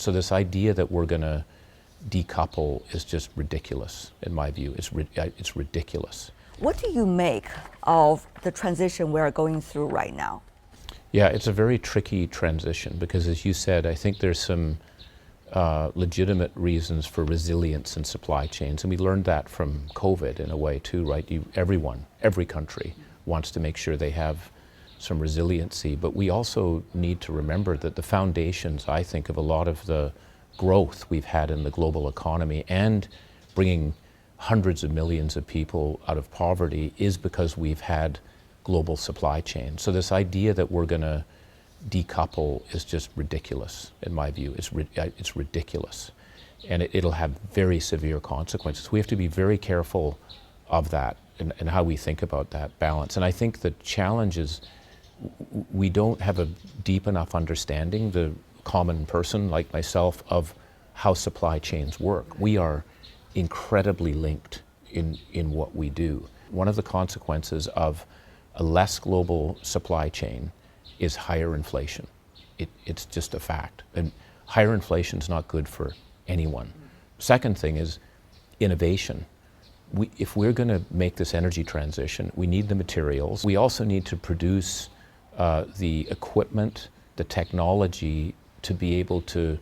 So this idea that we're going to decouple is just ridiculous, in my view. It's ridiculous. What do you make of the transition we're going through right now? Yeah, it's a very tricky transition because, as you said, I think there's some legitimate reasons for resilience in supply chains. And we learned that from COVID in a way too, right? Every country wants to make sure they have some resiliency, but we also need to remember that the foundations, I think, of a lot of the growth we've had in the global economy and bringing hundreds of millions of people out of poverty is because we've had global supply chains. So this idea that we're going to decouple is just ridiculous, in my view. It's ridiculous. And it'll have very severe consequences. We have to be very careful of that and how we think about that balance. And I think the challenge is we don't have a deep enough understanding, the common person like myself, of how supply chains work. We are incredibly linked in what we do. One of the consequences of a less global supply chain is higher inflation. It's just a fact. And higher inflation is not good for anyone. Second thing is innovation. If we're going to make this energy transition, we need the materials. We also need to produce the equipment, the technology to be able to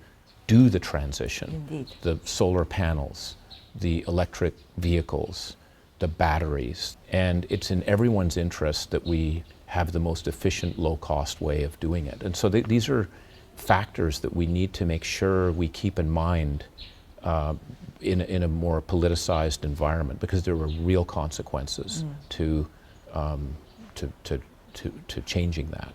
do the transition. Indeed. The solar panels, the electric vehicles, the batteries. And it's in everyone's interest that we have the most efficient, low-cost way of doing it. And so these are factors that we need to make sure we keep in mind in a more politicized environment, because there are real consequences to changing that.